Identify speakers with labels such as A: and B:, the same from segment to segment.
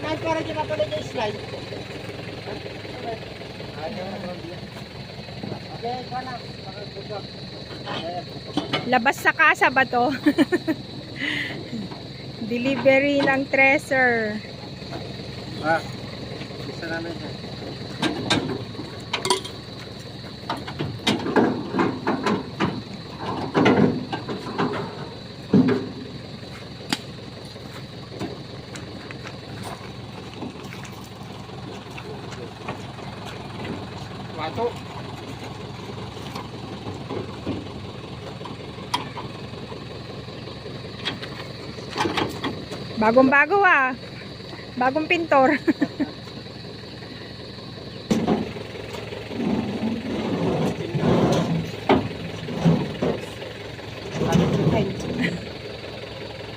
A: para dyan na pala yung slide.
B: Labas sa kasa ba to? Delivery ng treasure.
A: Isa namin siya. Wato.
B: Bagong-bago ah. Bagong pintor.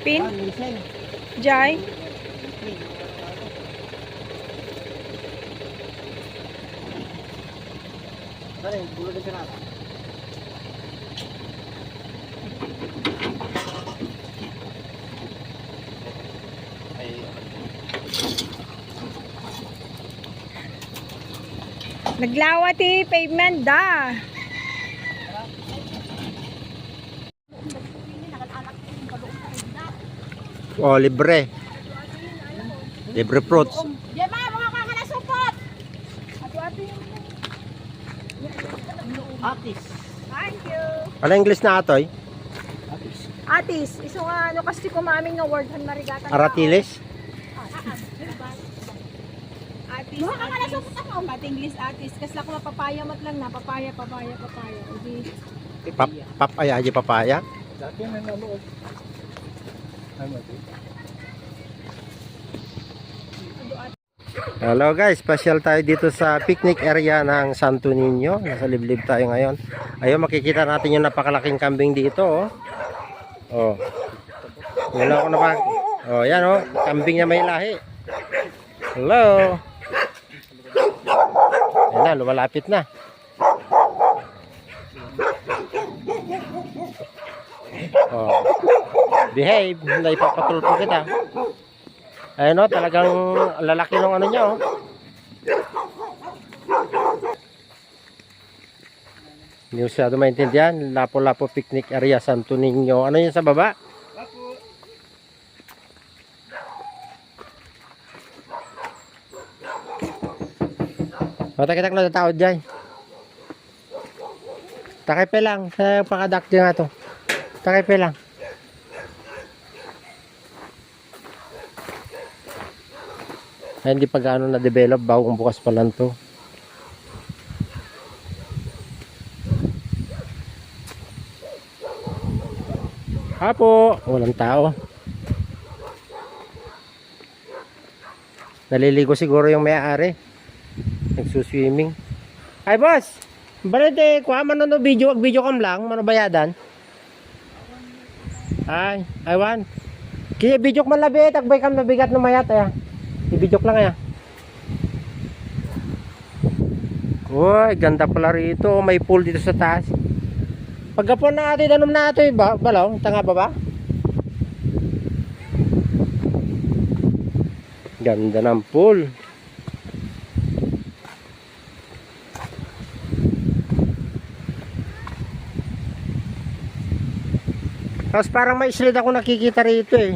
B: Pin? Jai? Naglawat eh, pavement da.
A: Oh, libre. Libre fruits.
B: Di ba, mga kakalasupot?
A: Atis.
B: Thank you.
A: Ano English na atoy?
B: Atis, iso nga ano kasi kumaming nga word han marigatan.
A: Aratiles?
B: Atis. Mga kakalasupot ako. Pati English atis. Kasi ako mapapaya mat lang na. Papaya. Udi.
A: Papaya, aja papaya. Hello guys, special tayo dito sa picnic area ng Santo Niño. Nasa liblib tayo ngayon. Ayun, makikita natin yung napakalaking kambing dito. Oh. Wala ko na pa. Oh, yan oh. Kambing niya may lahi. Hello. Ayan na, lumalapit na. Oh. Behave, hindi ipapatulpo kita. Ayun o, talagang lalaki ng ano niya o. Hindi ko siya maintindihan. Lapo-lapo picnic area Santo Niño. Ano yun sa baba? Matakitak na tao dyan. Takay pa lang. Sa pakadak dyan nga to. Takay pa lang. Ay, hindi pa gaano na-develop. Bagong bukas pa lang to. Hapo. Walang tao. Naliligo siguro yung may-ari. Nagsuswimming. Ay, boss! Balite, kuha man no video. Video kam lang. Mano bayadan? Ay, aywan. Kaya video man labi. Tagbay kam nabigat no mayat. Ay, i-video lang ya. Uy, ganda pala rito. May pool dito sa taas. Pagkapon na natin, anong na ito eh. Balaw, tanga pa ba? Ganda ng pool. Tapos parang may slide ako nakikita rito eh.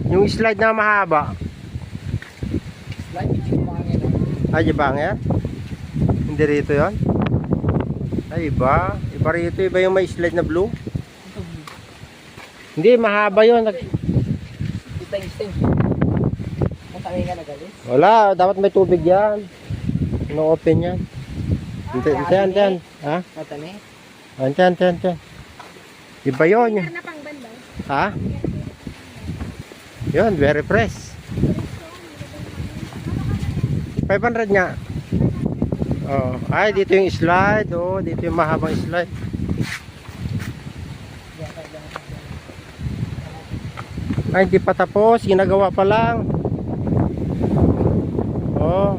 A: Yung slide na mahaba. Ay, di ba nga? Hindi rito yun? Ay, iba. Iba rito. Iba yung may slide na blue. Hindi, mahaba yun. Wala, dapat may tubig yan. No open yan. Antiyan. Ha? Antiyan. Iba yun. Ha? Yun, very fresh. 500 nga. Oh, ay dito yung slide. Oh, dito yung mahabang slide. Ay, hindi pa tapos, ginagawa pa lang. Oh.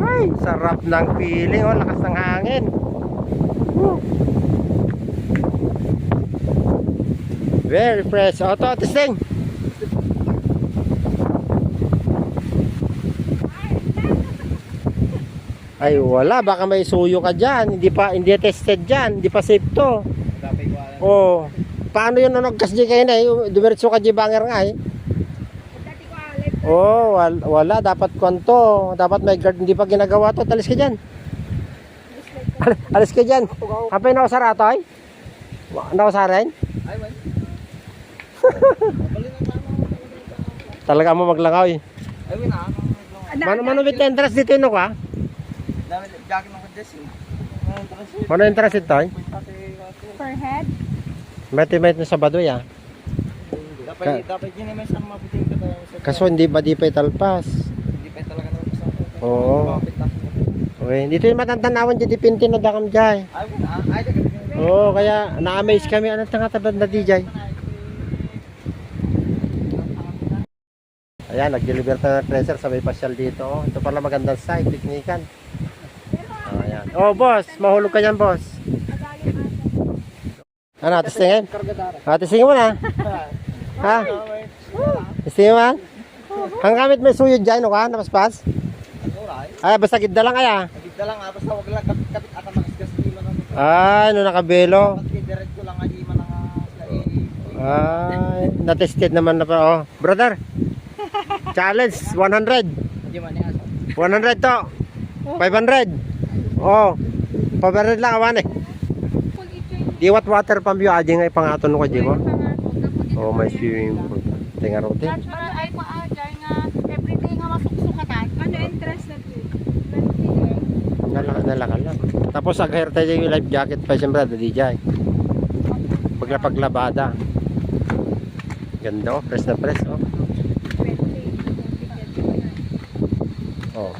A: Ay, sarap ng feeling, oh, lakas ng hangin. Very fresh. Auto testing. Ay wala, baka may suyo ka diyan. Hindi tested diyan, hindi pa safe to.
C: Dapat ko alam.
A: Oh. Paano 'yun nagkas di kayo na dumiretso ka di banger nga eh.
B: Dati ko alit.
A: Oh, wala dapat kwanto. Dapat may guard, hindi pa ginagawa to. Alis ka diyan. Alis ka diyan. Kapay na usara to ay. Nausarin?
C: Ay, man.
A: Talaga mo maglangaw eh.
C: Ay, wala.
A: Mano with interest dito no ka?
C: Dami jacket ng kudyas eh.
A: Mano interest ito ay?
B: Per head?
A: Mete na sa Baduy ah.
C: Dapat yun may isang mabuting ka tayo.
A: Kaso hindi ba di pa italpas?
C: Hindi pa talaga naman sa akin.
A: Oo. Okay, dito yung matantanawan dyan, dipinti na dakam dyan.
C: Ay, wala. Ay, dagat.
A: Oo, kaya na-amaze kami. Anong tangatabad na DJ? Ayan, nag-deliver tayo ng treasure. Sabay pasyal dito. Oh. Ito pala magandang site, piknikan. Ayan. Oh, boss, mahulog ka yan, boss. Ano, testingin? Testingin mo na. Ha? Testingin mo na? Ang gamit may suyod dyan, no ka? Napaspas? Ay, basta gidda lang kaya.
C: Nagigda lang basta wag lang kapit at makasgas di man ano.
A: Ay, no nakabelo.
C: Dapat direct ko lang di man
A: Ay, na-tested naman na pa. Oh, brother. Challenge 100.
C: Di man ni aso.
A: 100 to. 500. Oh. 500 lang awan eh. Diwat water pump yung ading ay pangaton ko di mo. Oh, may swimming pool. Tinga rote.
B: Ay pa nga everyday nga masuksukatan. Ano interest na to?
A: Nalakal lang. Tapos agher tayo yung life jacket pa siyempre da DJ. Paglabada. Ganda oh, press na press oh. Oh.